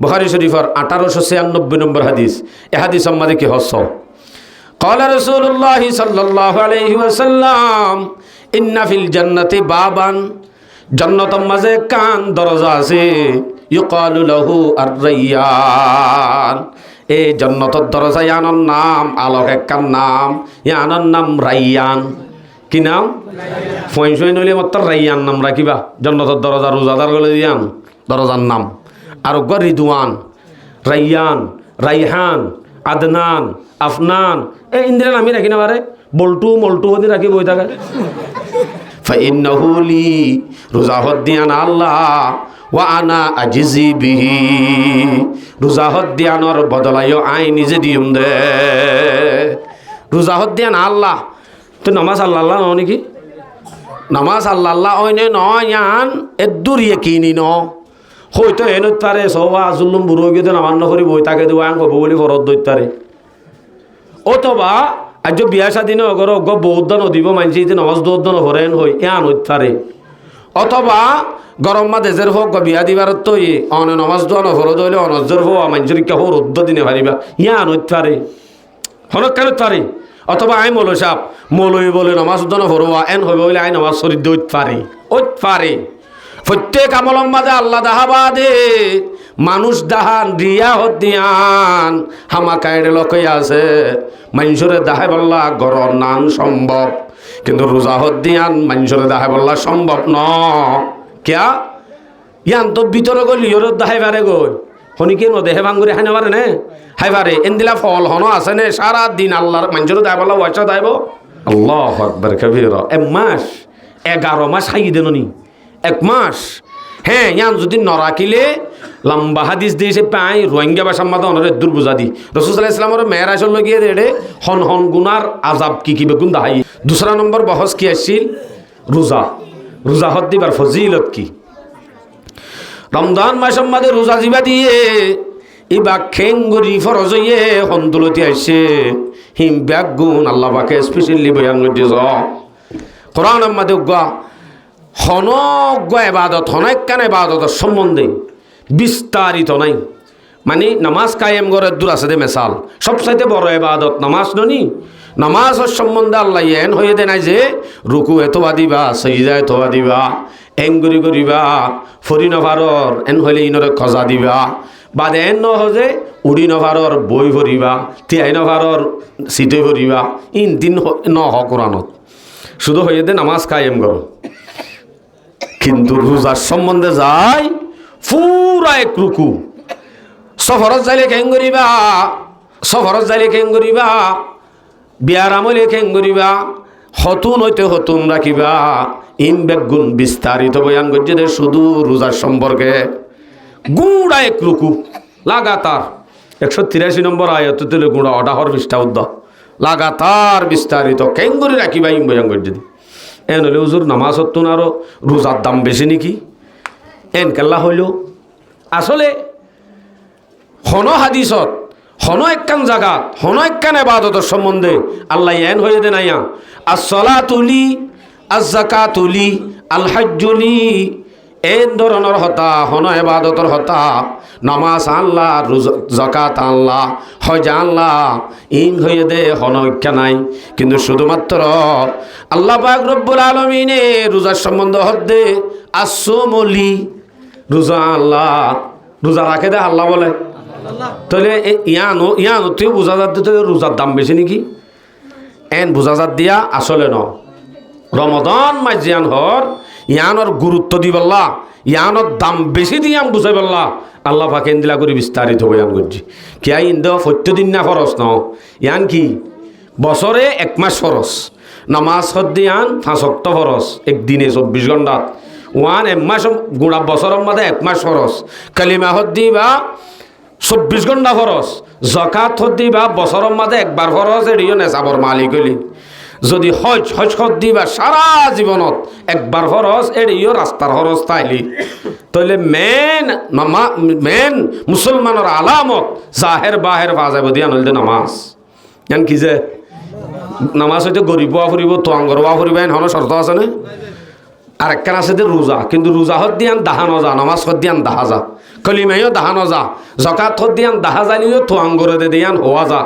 বুখারী শরীফের 1896 নম্বর হাদিস। এ হাদিস আমাদের কি হস قال رسول الله صلى الله عليه وسلم إن في الجنة بابا জান্নাতের মাঝে কান দরজা আছে ইউকালু লাহু আর-রাইয়ান। এই জান্নাতের দরজা ইয়ানোর নাম আলোক একখান নাম, ইয়ানোর নাম রাইয়ান। কি নাম? ফয়সই নইলে মাত্র রাইয়ান নাম রাখিবা। জান্নাতের দরজা রোজাদার গলে দিয়ান দরজার নাম। আর রিদওয়ান, রাইয়ান, রাইহান, আদনান, আফনান, এই ইন্দ্রের নামই রাখি না পারে। বল্টু মল্টু হদি রাখি বই থাকে। ফাইন্নাহু লি রোজাহত দিয়ান আল্লাহ ওয়া আনা আজিজি বিহি। রোজাহত দিয়ানোর বদলাইও আই নিজে দিম দে। রোজাহত দিয়ান আল্লাহ। তো নামাজ আল্লাহ আল্লাহ ন নাকি? নামাজ আল্লাহ আল্লাহ অইনে নয় ইয়ান এদুর ইয়েকিনি ন। হয়তো এনত পারে সবা আজুল্লুম বুড়ো গিয়ে নামান নকরি বই তাকে দেবো আং কব বলি ঘরত দৈত পারে। অথবা আজ বিয়া স্বাধীন অগর অজ্ঞ বৌদ্ধ নদীব মানছি যে নমাজ দৌদ্ধ নভরেন হই ইয়ান হইত পারে। অথবা গরম মা দেশের হোক বিয়া দিবার তো অনে নমাজ দোয়া নভর দইলে অনজর হো মানসিক কেহ রুদ্ধ দিনে পারিবা ইয়ান হইত পারে। হনক কেন পারে। অথবা আই মৌল সাপ মৌলই বলে নমাজ দোয়া নভরোয়া এন হইব বলে আই নমাজ শরীর দইত পারে। ওইত পারে। প্রত্যেক আমলম মাঝে আল্লাহ দাহাবাদে মানুষ দাহান রিয়া হদিয়ান হামাকাইড়ে লোকই আছে মানুষরে দাহাই বললা গর নান সম্ভব, কিন্তু রোজা হদিয়ান মানুষরে দাহাই বললা সম্ভব ন। কিয়া ইয়ান তো ভিতরে গলি ইয়র দাহাই পারে গই হনিকে ন দেহে ভাঙ্গুরে হাই পারে নে হাই পারে এন্দিলা ফল হন আছে নে সারা দিন আল্লাহর মানুষরে দাহাই বললা ওয়াইসা দাইব। আল্লাহু আকবার কবীরা। এক মাস 11 মাস খাই দেন নি এক মাস। হ্যাঁ ইয়ান যদি নরাকিলে লম্বা হাদিস দিয়েছে পাই রোহিঙ্গা ভাষার মাথা অনরে দূর বুঝা দি রাসূল সাল্লাল্লাহু আলাইহি ওয়াসাল্লামের মেরাজের লগিয়ে দেড়ে হন হন গুনার আযাব কি বেগুন দাহাই। দুসরা নম্বর বহস কি আসছিল রোজা। রোজা হদ দিবার ফজিলত কি? রমজান মাসের মধ্যে রোজা জিবা দিয়ে ইবা খেঙ্গুরি ফরজ হইয়ে হন্দুলতি আসছে হিম ব্যাগ গুণ আল্লাহ পাকে স্পেশালি বয়ান দিয়েছ কোরআনের মধ্যে গা হনজ্ঞ এবাদত হনকান এবাদতের সম্বন্ধে বিস্তারিত নাই। মানে নামাজ কায়েম করে দূর আছে দে মেসাল সবচাইতে বড় এবাদত নামাজ ননি। নামাজের সম্বন্ধে আল্লাহ এন হয়ে দে নাই যে রুকু এতবা দিবা সজিদা এতবা দিবা এঙ্গুরি করিবা ফরি নভারর এন হইলে ইনরে খজা দিবা বাদে এন নহজে উড়ি নভারর বই ভরিবা তিয়াই নভারর সিটে ভরিবা ইন দিন নহ কোরআনত শুধু হয়ে দে নামাজ কায়েম করো। কিন্তু রোজার সম্বন্ধে যায় পুরা এক রুকু। সফরত যাইলে কেং করিবা, সফরত যাইলে কেং করিবা, বিয়ার আমলে কেং করিবা, হতুন হইতে হতুন রাখিবা। ইন বেগুন বিস্তারিত বয়ান করছে দে শুধু রোজার সম্পর্কে। গুড়া এক রুকু লাগাতার 183 নম্বর আয়াত তুলে গুড়া অডাহর বিষ্টা উদ্দ লাগাতার বিস্তারিত কেং করে রাখিবা ইম বয়ান করছে দি। এন হলে হুজুর নামাজ হতুন আরো রোজার দাম বেশি নাকি এন কেল্লা হইল। আসলে হন হাদিসত হন একখান জাগাত হন একখান এবাদতের সম্বন্ধে আল্লাহ এন হয়ে দে নাইয়া আসসালাতুলি আজ-যাকাতুলি আল হাজ্জুলি এন ধরনের হতা হন এবাদতর হতা নামাজ আল্লাহ যাকাত আল্লাহ হজ আল্লাহ ইন হয়ে দে হন ঐক্যা নাই। কিন্তু শুধুমাত্র আল্লাহ পাক রব্বুল আলামিনে রোজার সম্বন্ধ হদ্দে আসুমলি রোজা আল্লাহ রোজা রাখে দে আল্লাহ বলে। তাহলে ইয়ানো তুই বোঝা যাত রোজার দাম বেশি নাকি এন বোঝা যাত দিয়া আসলে ন রমজান মাস ইয়ান হর ইয়ানোর গুরুত্ব দি বললা ইয়ানোর দাম বেশি দিয়াম বুঝাই বললা আল্লাহ পাকে দিলা করে বিস্তারিত বয়ান করছি। কি আই ইন্দ প্রত্যেকদিন না খরচ ন ইয়ান কি বছরে 1 মাস খরচ নামাজ হদ্দি ইয়ান 5 ওয়াক্ত খরচ একদিনে 24 ঘন্টাত ওয়ান 1 মাস গুড়া বছরের মধ্যে 1 মাস খরচ কালিমা হদ্দি বা 24 ঘন্টা খরচ যাকাত হদ্দি বা বছরের মধ্যে একবার খরচ এড়িও নেশাবর মালিক হইলি। যদি হজ হদ্দি বা সারা জীবনত একবার খরচ এড়িও রাস্তার খরচ তাইলি তাহলে মেন মুসলমানের আলামত জাহের বাহের বাজে বদি আনলতে নামাজ ইয়ান কি যে নামাজ হইতে গরিব হওয়া ফুরিব তো আঙ্গর হওয়া ফুরিব এন হন শর্ত আছে না আর একখান আছে যে রোজা, কিন্তু রোজা হদ দিয়ান দাহা নজা, নামাজ হদ দিয়ান দাহা যা, কলিমাইও দাহা নজা, জকাত হদ দিয়ান দাহা জানিও থোয়াঙ্গরে দে দিয়ান হওয়া যা।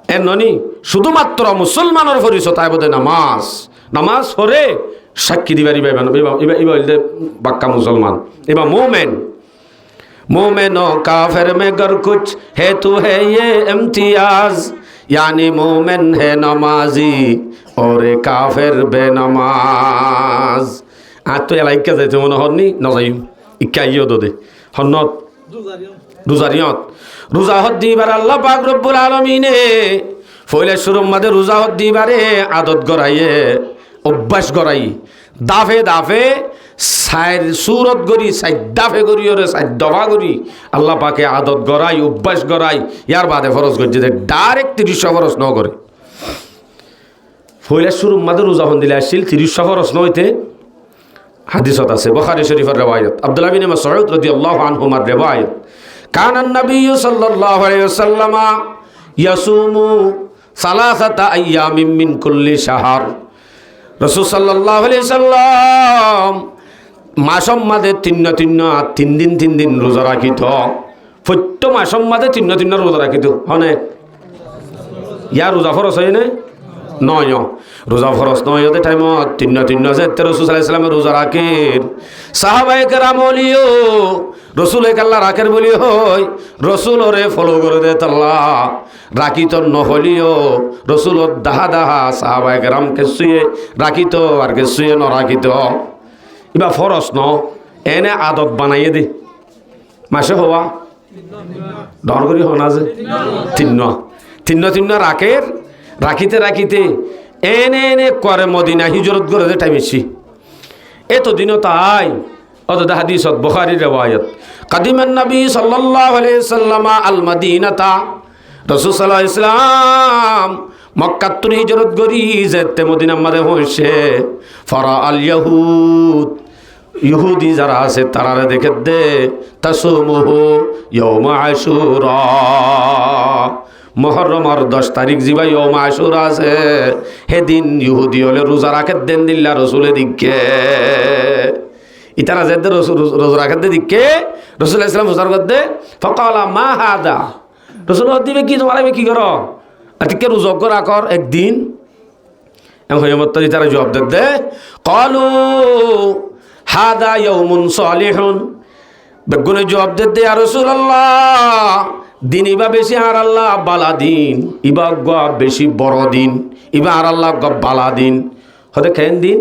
এর ননি শুধুমাত্র মুসলমানের পরিচয় তাই বোধ নামাজ, নামাজ পড়ে সাক্ষী দিবারি এবার বাক্কা মুসলমান, এবার মোমেন। मोमेनो काफिर में गर कुछ है तो है ये इम्तियाज, यानी मोमिन है नमाजी और काफिर बेनमाज। आज तो एलाई क्या जाते मन हरनी न जाइम इक्का यो दो दे हन्नत রোজারিয়ত রোজা হদ দিবার আল্লাহ পাক রব্বুল আলামিনে ফইলে শুরুর মধ্যে রোজা হদ দিবারে আদত গড়াইয়ে অভ্যাস গড়াই দাফে দাফে সাইর সুরত গড়ি সাইড দাফে গড়ি ওরে সাইড দফা গড়ি আল্লাহ পাকে আদত গড়াই অভ্যাস গড়াই ইয়ার বাদে ফরজ গড়ি যে ডাইরেক্ট ৩০ ফরজ ন করে ফইলে শুরুর মধ্যে রোজা হন দিলে আসছিল ৩০ ফরজ নইতে হাদিসত আছে বুখারী শরীফের রিওয়ায়াত আব্দুল্লাহ বিন মাসউদ রাদিয়াল্লাহু আনহুমার রিওয়ায়াত কানা নবী সাল্লাল্লাহু আলাইহি ওয়াসাল্লাম ইয়াসুমু সালাসাতা আইয়ামিন মিন কুল্লি শাহর। রাসূল সাল্লাল্লাহু আলাইহি ওয়াসাল্লাম মাসের মধ্যে তিন দিন রোজা রাখিত। প্রত্যেক মাসের মধ্যে তিন রোজা রাখিত। হনে ইয়া রোজা ফরজ হয় না নয় রোজা ফরজ নয় ওদের টাইমত তিন যে রাসূল সাল্লাল্লাহু আলাইহি ওয়াসাল্লাম রোজা রাখেন সাহাবায়ে কেরাম বলিও রসুল আল্লাহ রাখের বলি হই রসুল ওরে ফলো করে দে আল্লাহ রাখিত নহলিও রসুল দাহা দাহা সাহাবায়ে কেরামকে শুয়ে রাখিত আর কে শুয়ে ন রাখিত ইবা ফরজ ন এনে আদত বানাইয়ে দে মাসে হওয়া ডর করি হনা যে তিন রাখের রাখিতে এনে করে মদিনা হিজরত করে দে টাইম এসি এতদিনও তাই অত হাদিসত বুখারীর রিওয়ায়াত কাদিমান নবী সাল্লাল্লাহু আলাইহি ওয়াসাল্লাম আল মদিনাতা রাসূল সাল্লাল্লাহু আলাইহি ওয়াসাল্লাম মক্কা থেকে হিজরত করি যেতে মদিনার মধ্যে হইছে ফারা আল ইয়াহুদ ইহুদি যারা আছে তারা দেখে দে তাসুমুহু ইয়াউম আশুরা মুহররমের 10 তারিখ জিবা ইয়াউম আশুরা আছে সেদিন ইহুদি হলে রোজা রাখে দেন দিল্লা রাসূলের দিকে ইতারা যেতে রোজা রাখে দিকে রাসূল ইসলাম রোজা করতে ফকালা মা হাদা রাসূল দিবে কি তোমার কি করো আজকে রোজা করা কর একদিন এমন মত তারা জবাব দে ক্বালু হাদা ইয়াউমুন সালিহুন বেগুনে জবাব দে ইয়া রাসূলুল্লাহ দিন ইবা বেশি আর আল্লাহ বালা দিন ইবা গা বেশি বড় দিন ইবা আর আল্লাহ গা বালা দিন হতে কেন দিন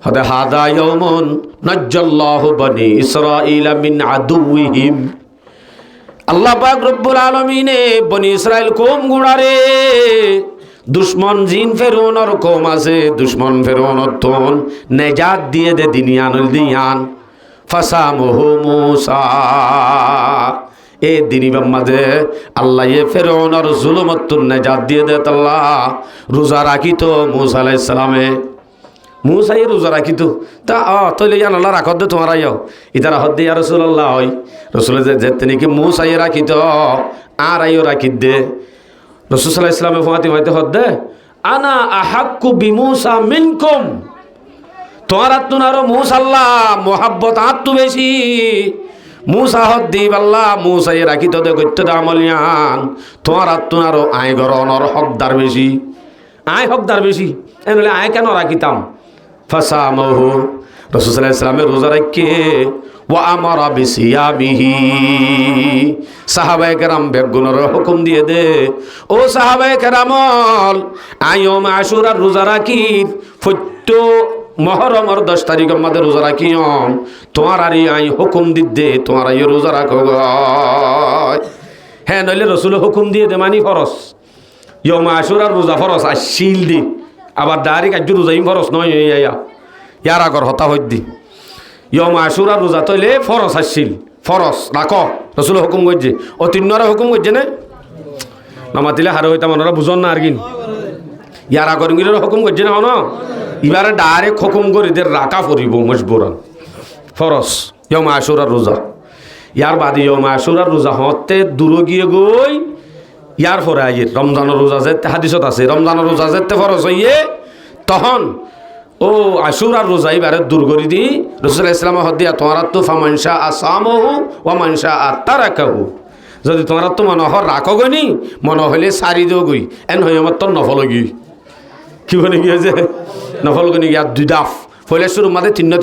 হতে হাদা ইয়াউমুন নাজ্জাল্লাহু বনি ইসরাঈলা মিন আদুইহিম আল্লাহ পাক রব্বুল আলামিনে বনি ইসরাইল কওম গুড়ারে দুশ্মন জিন ফেরৌনের কওম আছে দুশ্মন ফেরৌনের তন নেজাত দিয়ে দে দিনিয়ানুল দিয়ান ফাসামুহু মূসা এ দিনিবার মাঝে আল্লাহ এ ফেরৌনের জুলুমতুন নেজাত দিয়ে দে আল্লাহ রোজা রাখিত মূসা আলাইহিস সালামে মূসাই রোজা রাখিত তা তইলে জান আল্লাহ রাখত দে তোমার আইও ইতারা হদ দে ইয়া রাসূলুল্লাহ হয় রাসূলের যে তিনি কি মূসাই রাখিত আর আইও রাখিত দে রাসূল সাল্লাল্লাহু আলাইহি ওয়াসাল্লাম ফাতিমাতে হদ দে আনা আহাক্কু বিমূসা মিনকুম তোমার আত্মনারো মূসা আল্লাহ মোহাব্বত আত্মু বেশি মূসা হদ দিব আল্লাহ মূসাই রাখিত দে গত্য আমলিয়ান তোমার আত্মনারো আই গরনর হকদার বেশি আই হকদার বেশি এনলে আই কেন রাখিতাম ফাসামাহু রাসূল সাল্লাল্লাহু আলাইহি ওয়াসাল্লাম রোজা রাখে ওয়া আমারা বিসিয়ামিহি সাহাবায়ে কেরাম বেগুনের হুকুম দিয়ে দে ও সাহাবায়ে কেরামল আইয়ুম আশুরার রোজা রাখি ফত্য মুহররমের 10 তারিখের মধ্যে রোজা রাখিয়ম তোমার আরি আই হুকুম দিতে তোমার আই রোজা রাখো হ্যাঁ নইলে রাসূল হুকুম দিয়ে দে মানি ফরজ ইয়াউম আশুরার রোজা ফরজ আসিল দি আবার ডাইরেক্ট আজ রোজাই ফরজ নয় ইয়ার আগর হতা হই দি ইয়াউম আশুরার রোজা তইলে ফরজ আসিল ফরজ রাখো রাসূল হুকুম করছে ও তিনরা হুকুম করছে না নামাতিলে হারে হইতা মনরা বুঝন না আর কিন ইয়ার আগর গিরে হুকুম করছে না হনো এবারে ডাইরেক্ট হুকুম করে দে রাখা পড়িব মজবুরান ফরজ ইয়াউম আশুরার রোজা ইয়ার বাদে ইয়াউম আশুরার রোজা হতে দূর গিয়ে গই ইয়ার পরে আইয়ে রমজানের রোজা যেতে হাদিসত আছে রমজানের রোজা যেতে ফরজ হইয়ে তখন ও আশুরার রোজা এবারে দূর করে দি রাসূলুল্লাহ ইসলাম হদিয়া তোমার তো ফামানসা আসামহু ওয়া মানসা আতারাকাহু যদি তোমার তো মনে হয় রাখো গনি মনে হইলে সারি দিও গই এন হই আমার তো নফল গই কি বলে গিয়েছে নফল গনি ইয়ার দুই দাফ ফলে শুরু মাঝে তিন্ন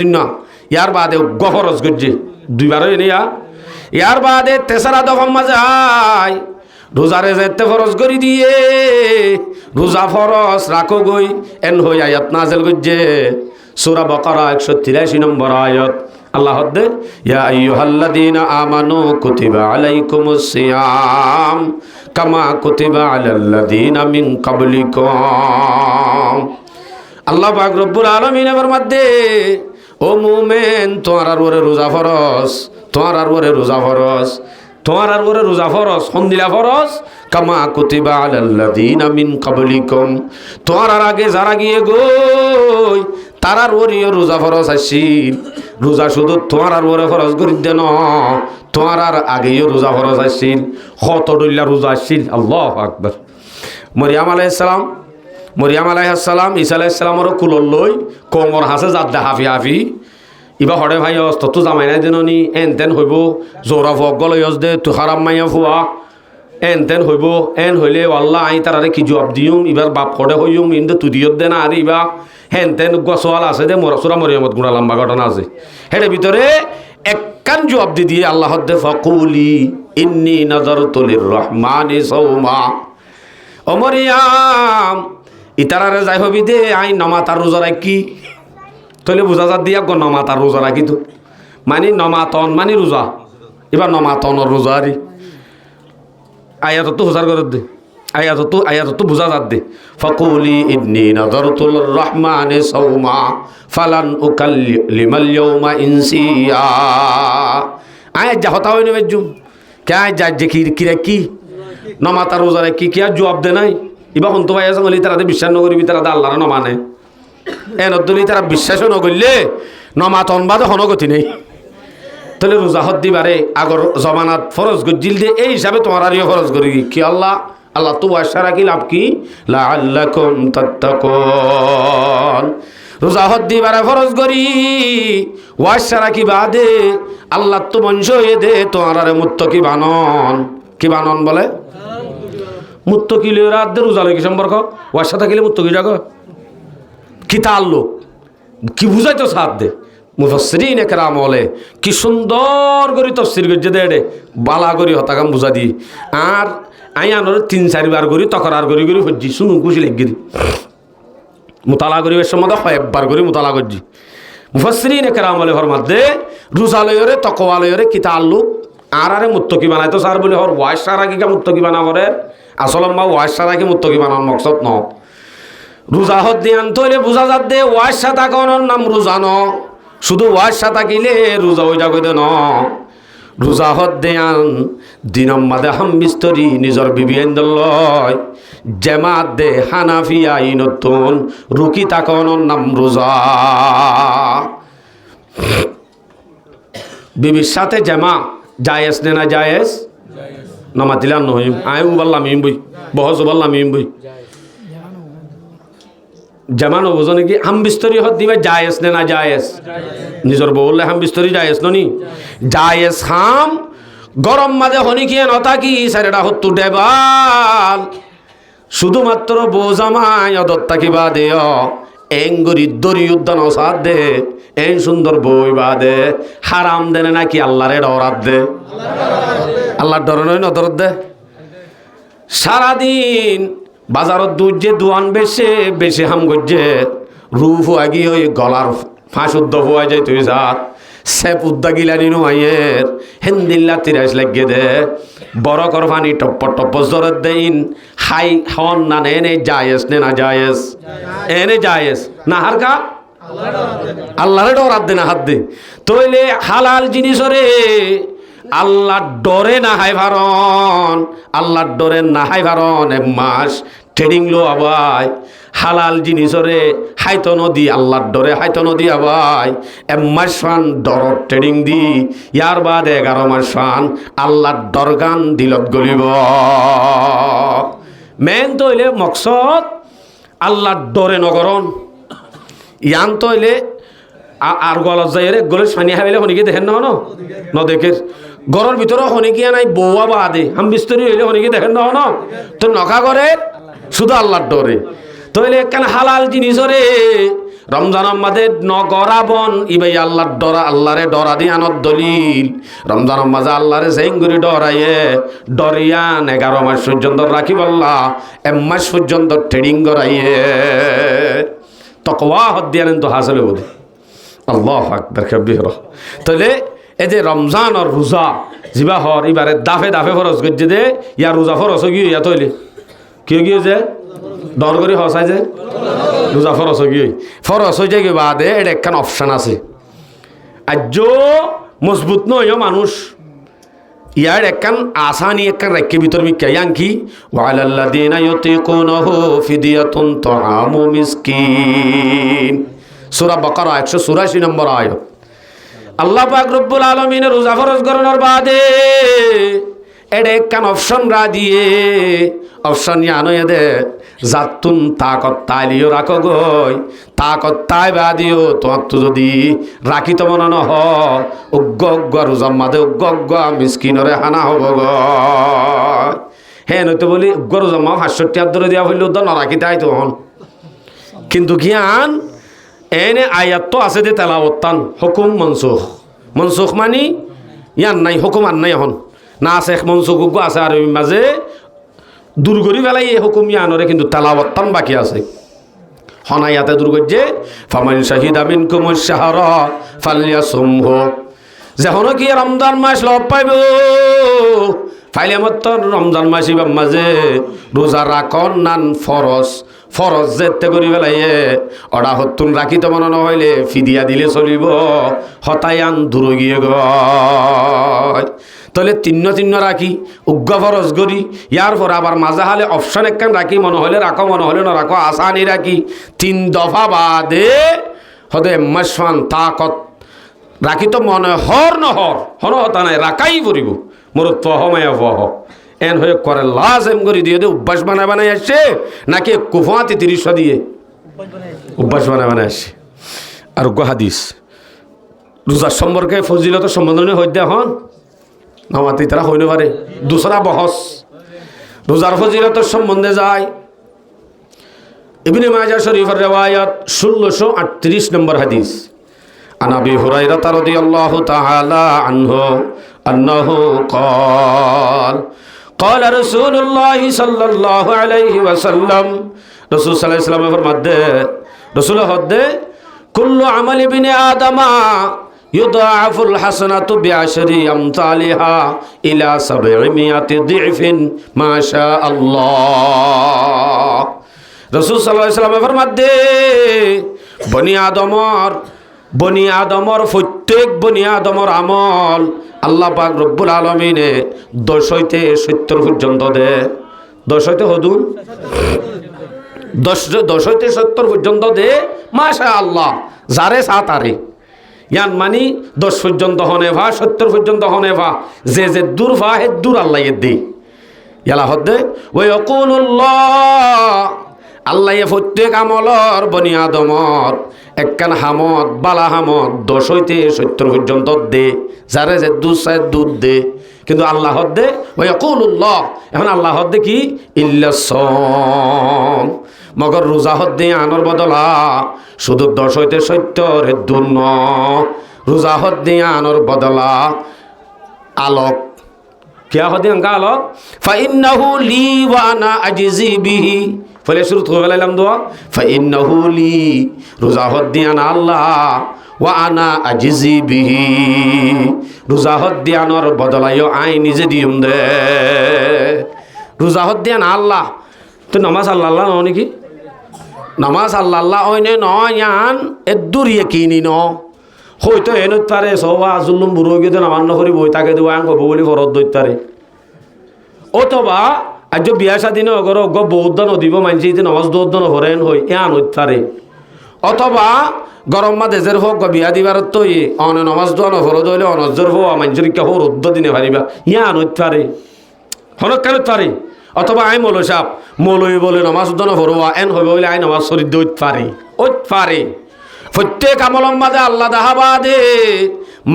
ইয়ার বাদে গফরজ গজ্জে দুইবারও এনে ইয়ার বাদে তেসারা দফম মাঝে আয় রোজারে যেতে ফরজ করি দিয়ে রোজা ফরজ রাখো গই এন হই আয়াত নাজেল গজ্জে সূরা বাকারা 183 নম্বর আয়াত আল্লাহ দে ইয়া আইয়ুহাল্লাযীনা আমানু কুতিবা আলাইকুমুস সিয়াম কামা কুতিবা আলাল্লাযীনা মিন ক্বাবলিকুম আল্লাহ পাক রব্বুল আলামিন এর মধ্যে ও মুমিন তোমার আর ওরে রোজা ফরজ তোমার আর ওরে রোজা ফরজ তোমার আর ওরে রোজা ফরজ সন্দিলা ফরজ কামা কুতিবা আলাল্লাযীনা মিন ক্বাবলিকুম তোমার আর আগে যারা গিয়ে গই তারার ওরিও রোজা ফরজ আসিল রোজা শুধু তোমার আর ওরে ফরজ করি দেন তোমার আর আগেও রোজা ফরজ আসিল কত ডল্লা রোজা আসিল আল্লাহু আকবার মরিয়াম আলাইহিস সালাম ঈসা আলাইহিস সালামর কুলর লই কোমর হাসে জাদ্দা হাফি ইবা হড়ে ভাই তত জামাই নাই দেননি এন তেন হইব জোরা ভগ গলয়স দে তু হারাম মাইয়া ফুয়া এন তেন হইব এন হইলে আল্লাহ আই তারারে কি জবাব দিউম এবার বাপ হড়ে হইম ইন্দে তুদিয়ত দে না আর ইবা হেন তেন গসওয়াল আছে দে সুরা মরিয়মত গুড়া লম্বা ঘটনা আছে হেডে ভিতরে একখান জবাব দিয়ে আল্লাহ দে ফাকুলি ইন্নী নাযারতু লিররহমানি সাওমা ও মরিয়াম ইতারারে যাই হবি দে আই নমাতার রোজা রাখি তাহলে বোঝা যা দিয়া গো নমাতার রোজা রাখি তো মানে নমাতন মানে রোজা এবার নমাতনের রোজা আরি আয়াত তো হুজার করে দে আয়াত তো বোঝা যাত দে ফাকুলি ইন্নী নাযারতু লিররহমানি সাওমা ফালান উকাল্লিমাল ইয়াওমা ইনসিয়া আয়াত যা হতা হইনে বেজুম কে যা যে কি নমাতার রোজা রাখি কি আর জবাব দে নাই ইবা হন্তু ভাই আছে বলি তারা বিশ্বাস নকরিবি তারা আল্লাহর নমানে এনদলি তারা বিশ্বাসও নকরলে নমাতন বাদে হনগতি নেই তাহলে রোজা হদ দিবারে আগর জমানাত ফরজ গজিল দে এই হিসাবে তোমার আরিও ফরজ করি কি আল্লাহ তো আশা রাখি লাভ কি লাআল্লাকুম তাত্তাকুন রোজা হদ দিবারে ফরজ করি ওয়াশা রাখি বাদে আল্লাহ তো বংশ হয়ে দে তোমার আরে মুত্তাকি বানন বলে মুত্তাকি লে রাত দে রোজা লাগি সম্পর্ক ওয়াশা থাকিলে মুত্তাকি জাগো কি তাল্লুক কি বুঝাইতো সাথ দে মুফাসসিরিন একরাম বলে কি সুন্দর করে তাফসীর গজে দে বালা করি হতাকাম বুঝা দি আর আয়ানোর 3-4 বার করি তকরার করি হজ্জি শুনু খুশি লাগি মুতালা করি এর সময় কয়েকবার করে মুতালা করজি মুফাসসিরিন একরাম বলে ফরমাতে রোজা লয়রে তাকওয়া লয়রে কি তাল্লুক আরে মুত্তাকি বানাইতো স্যার বলে হর ওয়াশা রাখি কা মুত্তাকি বানাবরে আসলে মা ওয়াশা রাখি মুত্তাকি বানানোর মকসদ ন রোজা হদ দিয়ান তৈলে বোঝা যাত দে ওয়াশা তাকনের নাম রোজা ন শুধু ওয়াশা তাকিলে রোজা হয়ে যাবে ন রোজা হদ দিয়ান দিনম মাদে হাম বিস্তরি নিজর বিবিএন লয় জামাত দে হানাফিয়া ইনতুন রুকি তাকনের নাম রোজা বিবির সাথে জামা জায়েজ নে না জায়েজ নামাজ দিলাম নহিম আয়ু বললাম ইমবই বহজ বললাম ইমবই জামানো বুঝো নাকি হাম বিস্তরি হদ দিবে জায়েজ নে না জায়েজ নিজর বললে হাম বিস্তরি জায়েজ ননি জায়েজ হাম গরম মাঝে হনি কি নতা কি সারেটা হত্তু ডেবাল শুধুমাত্র বোঝামাই অদত্তা কি বাদে এঙ্গুরি দরি উদ্যান সাদ দে এই সুন্দর বই বাদে হারাম দেনে নাকি আল্লাহরে ডরাত দে আল্লাহর ডর নয় নদরত দে সারাদিন বাজারত দুধ যে দোয়ান বেশি হাম গজ্জে রূপ আগি ওই গলার ফাঁস উদ্দ হওয়া যায় তুই যাত সেপ উদ্দা গিলানি নুমাইয়ের হেন্দিল্লা তিরাস লাগিয়ে দে বড় কর ফানি টপ্প জরত দেইন হাই হন না এনে জায়েজ নে না জায়েজ এনে জায়েজ না হার কা আল্লাহরে ডরাত দে না হাত দে তইলে হালাল জিনিস রে আল্লাহ ডরে না হাই ভারন আল্লাহর ডরে না হাই ভারন এক মাস ট্রেডিং লো আবাই হালাল জিনিসরে হাইতো নদী আল্লাহর ডরে হাইতো নদী আবাই এক মাস ফান ডর ট্রেডিং দি ইয়ার বাদ 11 মাস ফান আল্লাহর ডরগান দিলত গলিব মেন তইলে মকসদ আল্লাহর ডরে নগরণ ইয়ান তৈলে আর গলত যাই রে গলে পানি খাইলে শনিকে দেখেন ন দেখে ঘরের ভিতরে শনিকিয়া নাই বৌয়া বাদে হাম বিস্তরি হইলে শনিকে দেখেন ন তো নখা করে শুধু আল্লাহর ডরে তৈলে একখান হালাল জিনিস রে রমজানের মাঝে নগরাবন ইবাই আল্লাহর ডরা আল্লাহরে ডরা দিয়ে আনত দলিল রমজানের মাঝে আল্লাহরে জেঙ্গুরি ডরাইয়ে ডরিয়ান 11 মাস পর্যন্ত রাখিব আল্লাহ 1 মাস পর্যন্ত ট্রেডিং করাইয়ে তকওয়া হদ দিয়ে তো হাসলে বলে আল্লাহু আকবার কবিরা তাহলে এই যে রমজান আর রোজা জিবা হর এবারে দাফে দাফে ফরজ গজ্জে দে ইয়া রোজা ফরজ গিয়ে ইয়া তৈলে কি গিয়ে যে ডর করে হসাই যে রোজা ফরজ গিয়ে ফরজ হয়ে যায় বাদে এটা একখান অপশান আছে আজ মজবুত নয় মানুষ ইয়ার একখান আসানি একখান রাখকে ভিতর মিক্কা ইয়াং কি ওয়ালাল্লাযিনা ইউতিকুনাহু ফিদিয়াতুন তুআমু মিসকিন সূরা বাকারা 184 নম্বর আয়াত আল্লাহ পাক রব্বুল আলামিনের রোজা ফরজ করানোর বাদে এটা একখান অপশন রা দিয়ে অপশন ইয়ানো এদে জাতুন তাকত তাইলিও রাখো গই তাকত তাই বাদিও তোমার তো যদি রাখি তো মনে নহ উগ্গ রোজার মাঝে উগ্গ মিসকিনরে হানা হব গয় হ্যাঁ নয়তো বলি উগ্গ রোজার মা 500 টাকা ধরে দেওয়া হইলে তো না রাখি তাই তো হন কিন্তু এনে আয়াত তো আছে যে তেলাওয়াতান হুকুম মনসুখ মানি ইয়ান নাই হুকুম আর নাই এখন না আছে মনসুখ আছে আর মাঝে দূর করি ফেলাই এই হুকুম ইয়ানরে কিন্তু তেলাওয়াতান বাকি আছে হনাইয়াতে দূর করছে ফামান শাহিদা মিনকুমুশ শাহরা ফালইয়াসুমহু যখন কি রমজান মাস লব পাইব ফাইলে মত রমজান মাস ইবার মাঝে রোজা রাখন নান ফরজ যেতে করি পেলাইয়ে অডা হতুন রাখি তো মনে নহইলে ফিদিয়া দিলে চলিব হতায়ান দূর গিয়ে গয় তাহলে তিন্ন রাখি উগ্র ফরজ করি ইয়ার পর আবার মাজা হালে অপশন একখান রাখি মনে হলে রাখো মনে হলে না রাখো আসানি রাখি 3 দফা বাদে হদে মাসফান তাকত রাখি তো মনে হর নহর হন হতা নাই রাখাই পড়িব মোর ফহ মায়া ফহ এন হয়ে করে লাজেম করে দিয়ে দে অভ্যাস বানায় আসছে নাকি কুফাতি 30 দিয়ে অভ্যাস বানায় আসছে আর হাদিস রোজার সম্পর্কে ফজিলত সম্বোধন হইতে হন নামাতি তারা হইতে পারে দুসরা বহস রোজার ফজিলতের সম্বন্ধে যায় ইবনে মাজাহ শরীফের রিওয়ায়াত 1638 নম্বর হাদিস আন আবি হুরায়রা রাদিয়াল্লাহু তাআলা আনহু আন্নাহু قال رسول الله صلى الله عليه وسلم رسول صلى الله عليه وسلم فرماتے رسول হদে كل عمل ابن آدم يضاعف الحسنات بعشر أمثالها إلى 700 ضعف ما شاء الله رسول صلى الله عليه وسلم فرماتے বনি আদমর প্রত্যেক বনি আদমর আমল আল্লাহ পাক রব্বুল আলামিনে 10 হইতে 70 পর্যন্ত দে 10 হইতে হদুন 10 হইতে 70 পর্যন্ত দে মাশাআল্লাহ যারে সাতারে ইয়ান মানি 10 পর্যন্ত হনে ভা 70 পর্যন্ত হনে ভা যে দূর ভা হে দূর আল্লাহ দে ইয়ালা হদে ওয়া ইয়াকুলুল্লাহ আল্লাহ প্রত্যেক আমলর বনি আদমর একখান হামদ বালা হামদ 10 হইতে 70 পর্যন্ত দে যারে যে দুধ দে কিন্তু আল্লাহ দে ওয়া ইয়াকুলুল্লাহ এখন আল্লাহ দে কি ইল্লাসম মগর রোজা দে আনর বদলা শুধু 10 হইতে 70 এর দূর ন রোজা দে আনর বদলা আলোক কিয়া হদে আঙ্কা আলোক ফাইন্নাহু লি ওয়া আনা আজজি বিহি ফলে শুরু তো বলাইলাম দোয়া ফাইন্নাহু লি রোজা দিয়ান আল্লাহ ওয়া আনা আজজি বিহি রোজা দিয়ানর বদলায়ও আই নিজে দিম দে রোজা দিয়ান আল্লাহ তো নামাজ আল্লাহ ন নাকি নামাজ আল্লাহ ওইনে নয়ান এদুর ইয়কিনি ন হয়তো এনত পারে সবা জুলুম বুড়ো গিয়ে নামান নকরি বই তাকে দেবো আং কব বলি ফরত দৈতারে অথবা আজ বিয়া স্বাধীন অগর অজ্ঞ বৌদ্ধ নদীব মানছি যে নমাজ দৌদ্ধ নভরেন হই এন হইতারে অথবা গরম মা দেশের হোক বিয়া দিবার তো অনে নমাজ দোয়া নভর দইলে অনজর হো মানজুরি কে হো রুদ্ধ দিনে পারিবা ইয়ান হইতারে হনক কেন পারে অথবা আই মৌল সাপ মৌলই বলে নমাজ দোয়া নভরোয়া এন হইব বলে আই নমাজ শরীর দইত পারে পারে প্রত্যেক আমলম মাঝে আল্লাহ দাহাবা দে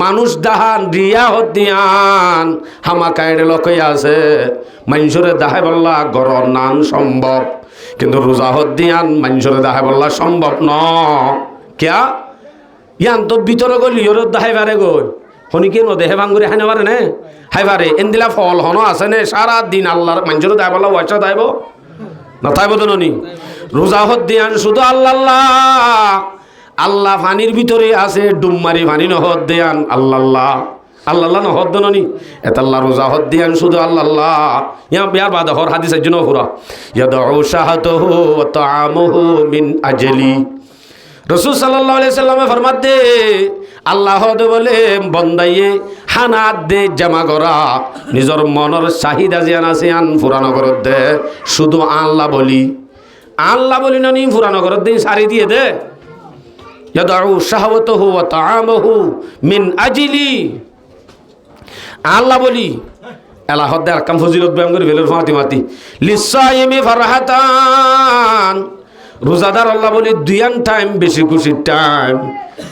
মানুষ দাহান রিয়া হদিয়ান হামাকাইড়ে লোকে আছে মানুষরে দাহাই বললা গর নান সম্ভব কিন্তু রোজা হদিয়ান মানুষরে দাহাই বললা সম্ভব ন কিয়া ইয়ান তো ভিতরে গলি ওর দাহাই বারে গই হনিকে ন দেহে ভাঙ্গুরে হাইনে পারে নে হাই পারে এন্দিলা ফল হন আছে নে সারা দিন আল্লাহর মানুষরে দাহাই বললা ওয়াইসা দাইব না তাইব তো ননি রোজা হদিয়ান শুধু আল্লাহ আল্লাহ পানির ভিতরে আছে ডুমমারি পানি নহদ দেয়ান আল্লাহ আল্লাহ নহদ ননি এতাল্লাহ রোজা হদ দিয়ান শুধু আল্লাহ ইয়া বিয়ার বাদ হর হাদিস জন্য পুরা ইয়াদউ শাহাতুহু ওয়া তাআমুহু মিন আজলি রাসূল সাল্লাল্লাহু আলাইহি সাল্লামে ফরমাত দে আল্লাহ দে বলে বন্দাইয়ে হানাত দে জামা করা নিজের মনের চাহিদা জিয়ান আছে আন পুরানো করত দে শুধু আল্লাহ বলি ননি পুরানো করত দে সারি দিয়ে দে ইয়াদউ শাহওয়াতাহু ওয়া তাআমাহু মিন আজলি আল্লাহ বলি এলা হদ্দে আরকাম ফজিলত বয়ান করে ভেলর ফাতিমাতি লিসাইমি ফারহাতান রোজাদার আল্লাহ বলি দিয়ান টাইম বেশি খুশির টাইম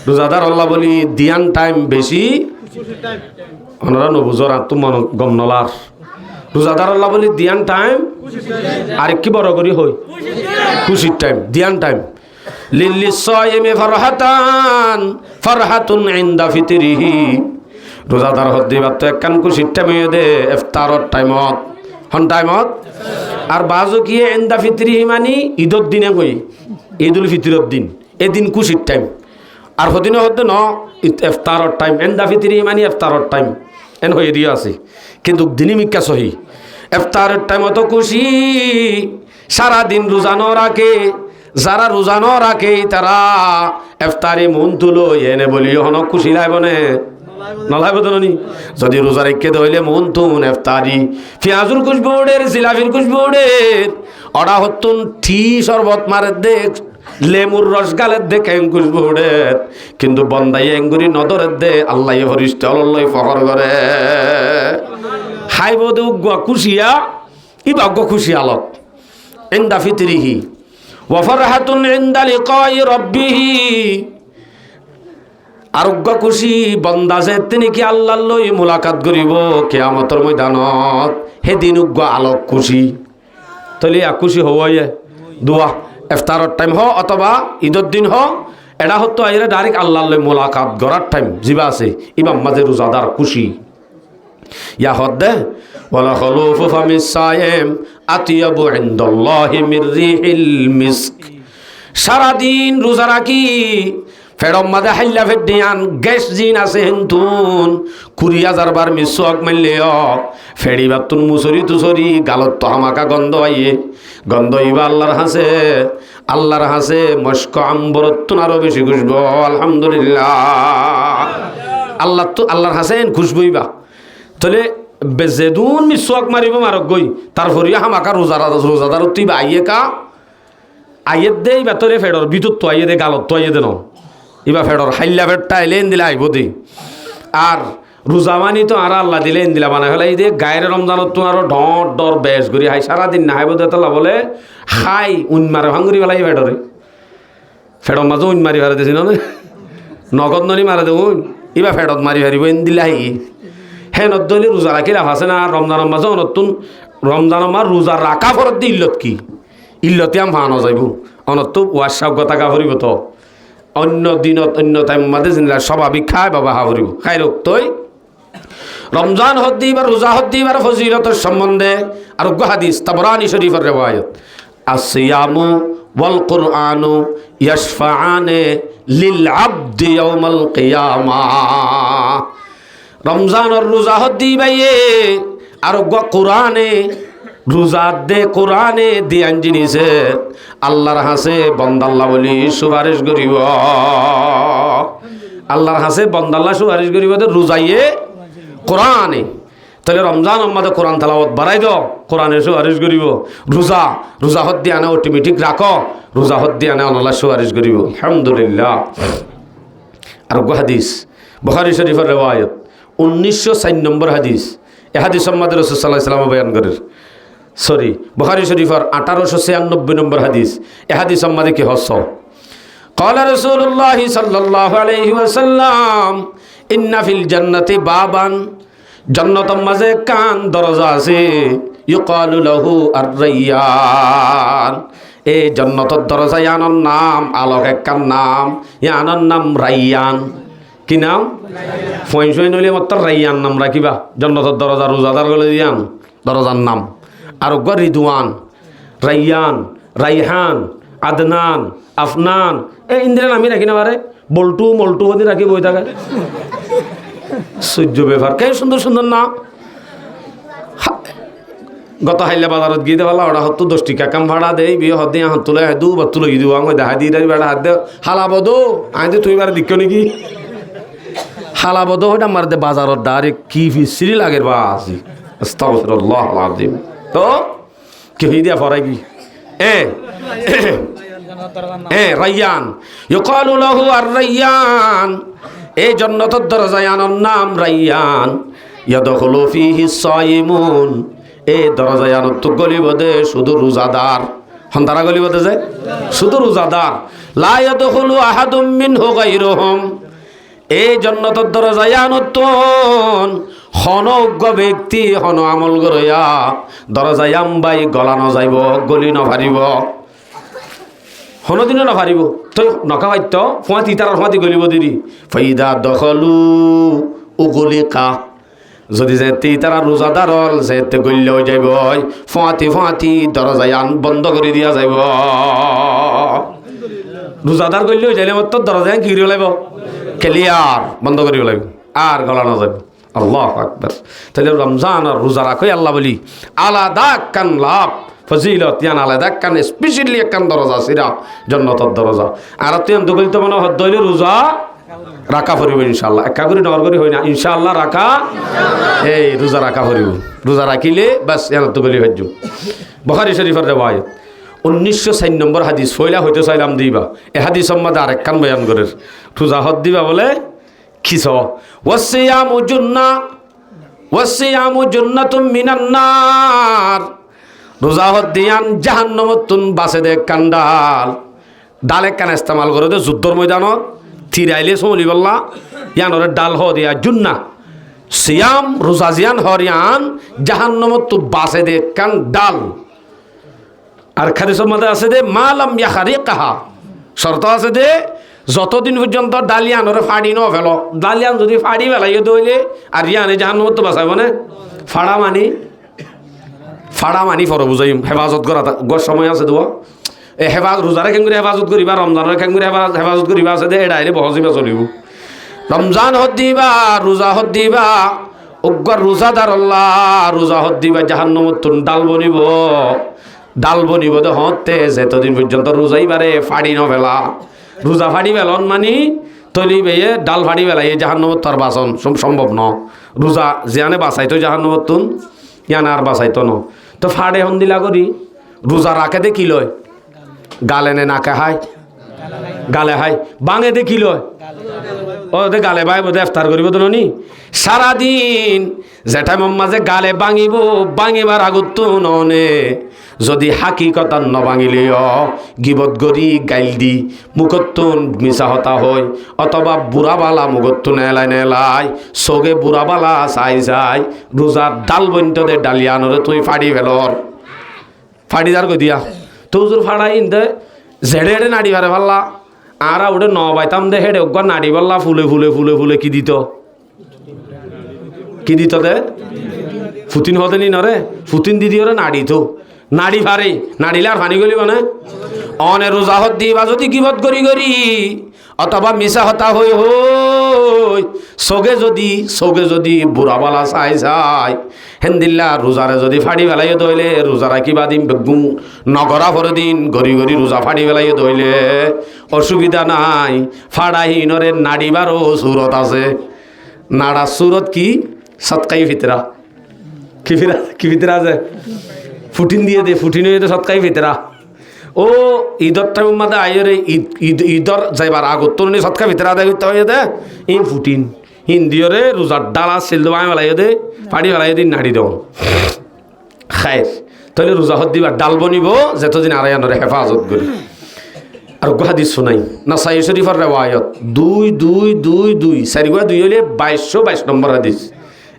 রোজাদার আল্লাহ বলি দিয়ান টাইম বেশি খুশির টাইম ওনারা নবুজর আত্মমন গমনলার রোজাদার আল্লাহ বলি দিয়ান টাইম খুশির টাইম আর কি বড় করি হই খুশির টাইম দিয়ান টাইম লিলিসাইমি ফারহাতান ফারহাতুন ইনদা ফিতরিহি রোজাদার হদ্দিবার তো একখান খুশির টাইমে দে ইফতারর টাইমত হন টাইমত আর বাজু কি ইনদা ফিতরিহি মানে ঈদর দিনে কই ঈদুল ফিতরের দিন এদিন খুশির টাইম আর হদিনে হদ্দে ন ইফতারর টাইম ইনদা ফিতরিহি মানে ইফতারর টাইম এন হয়ে দিয়ে আছে কিন্তু দিনই মিক্কা সহি ইফতারের টাইমত খুশি সারা দিন রোজা ন রাখে যারা রোজা ন রাখে তারা ইফতারে মন তুলো এনে বলি হন খুশি লাইব নে নলাইব তো নি যদি রোজা রেখে দইলে মন তুন ইফতারি পেঁয়াজুর খুশবুড়ের জিলাফির খুশবুড়ের অড়া হতুন ঠি শরবত মারে দেখ লেমুর রস গালের দে কেন খুশবুড়ের কিন্তু বন্দাই এঙ্গুরি নদরের দে আল্লাহ হরিষ্ঠ আল্লাহ ফখর করে হাইব দে খুশিয়া ই ভাগ্য খুশি আলোক ইনদা ফিতরিহি ওয়া ফারহাতুন ইনদা লিকাই রাব্বিহি আরোগ্য খুশি বন্দা যে তিনি কি আল্লাহর লই মুলাকাত করিব কিয়ামতের ময়দানত সেদিন উগ্র আলোক খুশি তাহলে খুশি হওয়াই দোয়া ইফতারের টাইম হ অথবা ঈদের দিন হ এটা হতো আইরে ডাইরেক্ট আল্লাহর লই মুলাকাত করার টাইম জিবা আছে ইমাম মাঝে রোজাদার খুশি ইয়া হদ্দে ওয়ালা খলুফু ফামিস সায়েম আতিয়াবু ইনদাল্লাহি মির রিহিল মিস্ক সারা দিন রোজা রাখি ফেড়ম মাদে হাইলা ফেডিয়ান গ্যাস জিন আছে হেন্তুন 20,000 বার মিসওয়াক মারলে ফেড়ি বাতুন মুসরি তুসরি গালত তো হামাকা গন্ধ আইয়ে গন্ধ ইবা আল্লাহর হাসে মস্ক আম্বরতুন আরো বেশি খুশবু আলহামদুলিল্লাহ আল্লাহর হাসেন খুশবু ইবা তাহলে বেজেদুন মিসওয়াক মারিব মারক গই তারপরে হামাকা রোজাদার তুইবা আইয়ে কা আইয়ে দে ইবা তোরে ফেড়র বিদ্যুৎ তো আইয়ে দে গালত তো আইয়ে দে ন ইবা ফেডর হাইলা ফেডটা এলেন দিলা আইব দি আর রোজামানি তো আর আল্লাহ দিলে দিলা বানাই ফেলাই দে গায়ের রমজানত তো আরো ডর ডর বেশ করি হাই সারাদিন না হাইব দেতলা বলে হাই উন্মারে ভাঙ্গুরি ফেলাই ফেডরে ফেডর মাঝে উন মারি ফেলে দিছি নগদ ননি মারা দে ইবা ফেডত মারি ফারিব এন দিলা হাই হে নদলি রোজা রাখি লাভ আছে না রমজানের মাঝে নতুন রমজানের মার রোজা রাখা ফরত দি ইল্লত কি ইল্লতে আম ভানো যাইব অনত ওয়াশাব গতা কাফরিব তো অন্য দিনত অন্য টাইম মাঝে জিনিস স্বাভাবিক খায় বাবা হাবরিব খাই রোগ তৈ রমজান হদ্দি বা রোজা হদ্দি বা ফজিলতের সম্বন্ধে আর হাদিস তাবরানি শরীফের রিওয়ায়াত আসিয়ামু ওয়াল কুরআনু ইয়াশফাআনে লিল আবদি ইয়াউমাল কিয়ামাহ রমজান আর রোজা হদ্দি বাইয়ে আর কোরআনে রোজা দে কোরআনে দিয়ান জিনিসে আল্লাহর হাসে বন্দাল্লাহ বলি সুপারিশ করিব আল্লাহর হাসে বন্দাল্লাহ সুপারিশ করিব রোজাইয়ে কোরআনে তাহলে রমজান আমাদের কোরআন তালাওয়াত বাড়াই দাও কোরআনে সুপারিশ করিব রোজা হদ্দি আনে অটোমেটিক রাখো রোজা হদ্দি আনে আল্লাহ সুপারিশ করিব আলহামদুলিল্লাহ আর হাদিস বুখারী শরীফের রিওয়ায়াত 1904 নম্বর হাদিস এ হাদিস আমাদের রাসূল সাল্লাল্লাহু আলাইহি ওয়াসাল্লাম বয়ান করেন বুখারী শরীফের 1896 নম্বর হাদিস এ হাদিস আমাদের কি হস ক্বালা রাসূলুল্লাহ সাল্লাল্লাহু আলাইহি ওয়াসাল্লাম ইন্না ফিল জান্নাতি বাবান, জান্নাতের মাঝে কান দরজা আছে, ইউকালু লাহু আর-রাইয়ান, এই জান্নাতের দরজা ইয়ানোর নাম, আলোক একখান নাম, ইয়ানোর নাম রাইয়ান। কি নাম? ফয়সই নইলে মাত্র রাইয়ান নাম রাখিবা। জান্নাতের দরজা রোজাদার গলে দিয়ান দরজার নাম। আর রিদওয়ান, রাইয়ান, রাইহান, আদনান, আফনান, এই ইন্দ্রিয়া নামই রাখি না পারে। বল্টু মল্টু হতে রাখি বই থাকে সূর্য ব্যাপার কে সুন্দর সুন্দর নাম। গত হাইলে বাজারত গিয়ে দেওয়া ওরা হতো 10 টাকা কাম ভাড়া দেয়, বিয়ে হতে হাত তুলে দু বা তুলে দিব আমি দেখা দিয়ে বেড়া হাত দে হালাবদো আইতে তুই বার দিক নাকি হালাবদো ওটা মার দে বাজারত ডারে কি ফিসরি লাগের বা আসি আস্তাগফিরুল্লাহ আলাযীম। তো কি দিয়া ফরাই কি রাইয়ান, ইউকালু লাহু আর-রাইয়ান, এই জান্নাতের দরজা আনার নাম রাইয়ান। ইয়াদখুলু ফীহি সায়িমুন, এই দরজা আনার তো গলিব দে শুধু রোজাদার। হন্তারা গলিব দে যায় শুধু রোজাদার। লা ইয়াদখুলু আহাদুম মিনহু গায়রুহুম, এই জান্নাতের দরজা আনার তো হনজ্ঞ ব্যক্তি হন আমল গরয়া দরজা আমবাই গলানো যাইব, গলি নভারিব, হনদিনও নভারিব। তই নখাবাইত ফুঁয়াতি তার ফুঁয়াতি গলিব দিদি ফাইদা দখলু উগলিকা, যদি যেতে তারা রোজাদার হল যেতে গল্য হয়ে যাইব, ফুঁয়াতি ফুঁয়াতি দরজা আন বন্ধ করে দিয়া যাইব। রোজাদার গল্য হয়ে যাইলে মাত্র দরজা কি করিব লাগব, ক্লিয়ার বন্ধ করিব লাগব, আর গলানো যাইব। আল্লাহু আকবার। তাহলে রমজান আর রোজা রাখো আল্লাহ বলি আলাদা কান লাভ ফজিলত, ইয়ান আলাদা কান স্পেশালি একখান দরজা সিরা জান্নাতের দরজা। আর তুই আমি বলতে মানে হদ হইলে রোজা রাখা পড়িব ইনশাআল্লাহ। একা করে নগর করে হয় না, ইনশাআল্লাহ রাখা, এই রোজা রাখা পড়িব। রোজা রাখিলে বাস ইয়ান তো বলি হজ্জু। বুখারী শরীফের রিওয়ায়াত 1904 নম্বর হাদিস ফয়লা হইতে চাইলাম দিবা। এ হাদিস সম্বন্ধে আরেকখান বয়ান করে রোজা হদ দিবা বলে খিস ওয়াসিয়ামু জুন্নাহ ওয়াসিয়ামু জুন্নাতুম মিনান নার, রোজা হদ দিয়ান জাহান্নামতুন বাসে দে কান্ডাল। ডাল একখান ইস্তেমাল করে দে যুদ্ধর ময়দানত থিরাইলে চলি বললা ইয়ানরে ডাল হ দিয়া জুন্না সিয়াম রোজা জিয়ান হরিয়ান জাহান্নামতু বাসে দে কান ডাল। আর হাদিসের মধ্যে আছে দে মালাম ইয়াখারিকাহা, শর্ত আছে দে যতদিন পর্যন্ত ডালিয়ান ওরে ফাড়ি ন ফেল, ডালিয়ান যদি ফাড়ি ফেলাই দইলে আর ইয়ানে জাহান্নামত তো বাঁচাইব না। ফাড়া মানি ফর বুঝাইম হেফাজত করা গর সময় আছে দোয়া এ রোজারে কেন করে হেফাজত করিবা, রমজানের কেন করে হেফাজত করিবা আছে দে এডাইলে বহজিবা চলিব। রমজান হদ দিবা, রোজা হদ দিবা, উগ্র রোজাদার আল্লাহ রোজা হদ দিবা জাহান্নামত ডাল বনিব দে হতে যেতদিন পর্যন্ত রোজাইবারে ফাড়ি ন ফেলা। রোজা ফাড়ি ফেলন মানি তৈলি বেয়ে ডাল ফাড়ি ফেলাই জাহান্নামত তার বাঁচন সম্ভব ন। রোজা জিয়ানে বাঁচাইতো জাহান্নামতুন ইয়ান আর বাঁচাইতো ন। তো ফাড়ে হন দিলা করি রোজা রাখে দে কি লয়, গালে নে নাকে হাই, গালে হাই বাঙে দে কি লয়, ও দে গালে বাই বোধ ইফতার করিব তো নি সারাদিন যেটা মাঝে গালে বাঙিব, বাঙিবার আগত ননে যদি হাকিকত নভাঙিলেও গিবত গরি গাইল দি মুখতুন মিছা হতা হয়, অথবা বুড়াবালা মুখতুন এলাই নেলাই চগে বুড়াবালা চাই চাই রোজার ডাল বন্ত দে ডালিয়ানরে তুই ফাড়ি ফেলর ফাড়ি দার কই দিয়া তোর ফাড়াই দে জেড়ে এড়ে নাড়ি পারে পাল্লা আর ওটা ন বাইতাম দে হেডে ওগা নাড়ি পাল্লা ফুলে ফুলে ফুলে ফুলে কি দিত দে ফুতিন হতে নি নরে ফুতিন দিদি ওরে নাড়ি তো নাড়ি ফারে নাড়িলে আর ফানি গলি মানে অনে রোজা হত দিবা যদি গিবত করি করি অথবা মিছা হতা হই হই চগে যদি বুড়াবালা চাই চাই হেন্দিল্লা রোজারে যদি ফাড়ি ফেলাই দইলে রোজা রাখিবা দিন বেগুম নগরা ভরে দিন গড়ি গড়ি রোজা ফাড়ি ফেলাই দইলে অসুবিধা নাই। ফাড়াহীনরে নাড়িবারও সুরত আছে। নাড়া সুরত কি সৎকাই ফিতরা কি ফিতরা আছে ফুটিন দিয়ে দে ফুটিন হয়ে সৎকাই ফিতরা। ও ঈদর টাইম মাদে আইরে ঈদর যাইবার আগত তো সৎকা ভিতরে আদায় করতে হয় দে ইন ফুটিন হিন্দিওরে রোজার ডালা সিল দেওয়া বেলাই দে ফাড়ি বেলাই দিন নাড়ি দেও খায়ের তাহলে রোজা হদ দিবার ডাল বনিব যেতদিন আড়াইয়ানরে হেফাজত করি। আর হাদিস শুনাই নাসাই শরীফের রেওয়ায়ত 2222 4 2 হলে 2222 নম্বর হাদিস।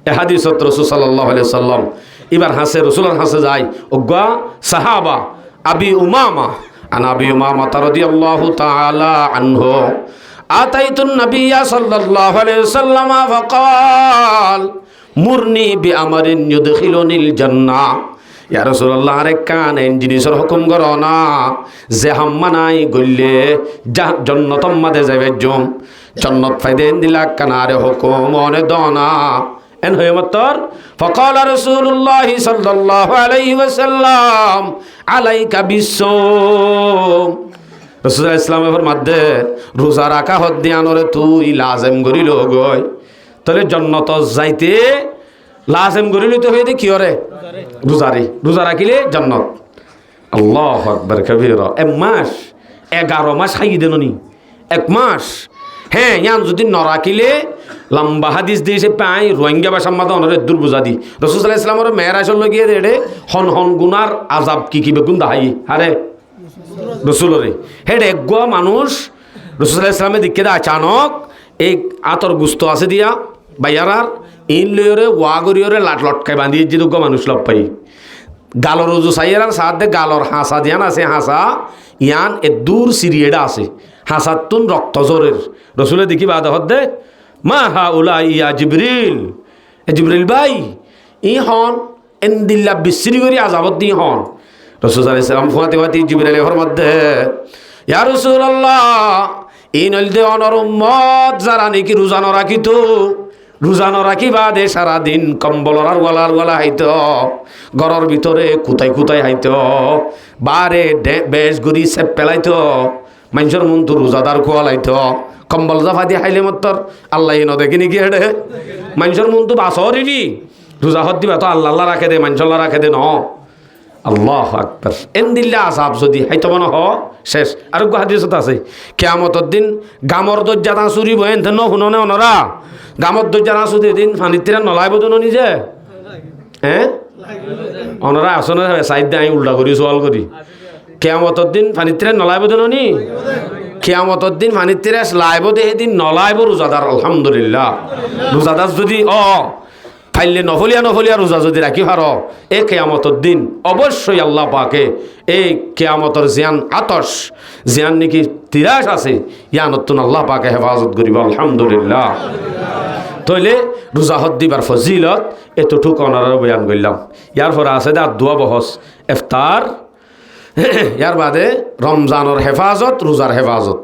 এ হাদিসত রাসূল সাল্লাল্লাহু আলাইহি সাল্লাম এবার হাসে রাসূলের হাসে যায় ওগা সাহাবা আবি উমামা আন আবি উমামা রাদিয়াল্লাহু তাআলা আনহু আতাইতুন নবিয়্য সাল্লাল্লাহু আলাইহি সাল্লাম ফাকাল মুরনি বিআমরিন ইউদখিলুনিল জান্নাহ। ইয়া রাসূলুল্লাহ আরে কানেন জিনিসের হুকুম করো না যে হাম্মা নাই গইলে জান্নাত মাদে যাবে জম জান্নাত ফাইদেন দিলা কানারে হুকুম অনে দনা এন হয়ে মতর فقال رسول الله صلى الله عليه وسلم عليك بالصوم। রাসূলুল্লাহ ইসলামের মধ্যে রোজা রাখা হদ দিয়ানরে তুই লাজম করিল গয় তাহলে জান্নাত যাইতে লাজম করিল তো হইতে কি করে রোজা রাখিলে জান্নাত। আল্লাহু আকবার কবীরা। এক মাস 11 মাস খাই দেননি এক মাস। হ্যাঁ ইয়ান যদি ন রাখিলে লম্বা হাদিস দিয়েছে পাই রোহিঙ্গা ভাষার মাধ্যমে অনেক দূর বুঝা দি রাসূল সাল্লাল্লাহু আলাইহি ওয়াসাল্লামের মেরাজের লগিয়ে দেড়ে হন হন গুনার আযাব কি বেগুন দাহাই আরে রসুলরে হেড একগুয়া মানুষ রাসূল সাল্লাল্লাহু আলাইহি ওয়াসাল্লামের দিকে আচানক এই আতর গুস্ত আছে দিয়া বাইয়ারার ইন লয়রে ওয়াগরিয়রে লাট লটকাই বাঁধিয়ে যে দুগো মানুষ লপ পাই গালর রোজু সাইয়ার সাথে গালর হাসা দিয়ান আছে হাসা ইয়ান এ দূর সিরিয়েডা আছে হাসাতুন রক্ত জোরের রসুলের দেখি বাদ হদ্দে মা হা উলা ইয়া জিবরিল এ জিবরিল ভাই ই হন এন্দিল্লা বিশ্রি করি আজাবত দি হন রাসূল সাল্লাল্লাহু আলাইহি ওয়াসাল্লাম ফুয়াতে ফাতি জিবরিলের মধ্যে ইয়া রাসূলুল্লাহ ইনল দে অনর উম্মত যারা নাকি রোজা ন রাখিত রোজা ন রাখিবা দে সারাদিন কম্বলর আর গলা হাইত ঘরের ভিতরে কুতাই হাইত বারে বেশ গরি সে পেলাইত মানুষের মন তো রোজাদার খোয়ালাইত কম্বল জাফা দিয়ে হাইলে মতর আল্লাহ ন দেখি নাকি হেডে মানুষের মন তো বাসরি রোজা হদ দিবা তো আল্লাহ রাখে দে মানুষ রাখে দে ন আল্লাহু আকবার এন্দিল্লা আযাব যদি হাইতো মনে হ শেষ। আর হাদিসত আছে কিয়ামতের দিন গামর দজ্জা তা চুরি বহেন ন শুননে অনরা গামর দজ্জা না চুরি দিন ফানিতিরা নলাইব তো নিজে হ্যাঁ অনরা আসনে সাইড দিয়ে আমি উল্টা করি সোয়াল করি কিয়ামতের দিন ফানিতিরা নলাইব তো নি কিয়ামতের দিন ফানিতিরা লাইব দে এদিন নলাইব রোজাদার আলহামদুলিল্লাহ রোজাদার যদি ফাইলে নফলিয়া রোজা যদি রাখি পার এই কেয়ামতের দিন অবশ্যই আল্লাহ পাকে এই কেয়ামতের জিয়ান আতস জিয়ান নাকি তিরাস আছে ইয়ানতুন আল্লাহ পাকে হেফাজত করিব আলহামদুলিল্লাহ। তইলে রোজা হদ দিবার ফজিলত এতটুক অনার বয়ান করলাম। ইয়ার পরে আছে দা দোয়া বহস ইফতার ইয়ার বাদে রমজানের হেফাজত রোজার হেফাজত।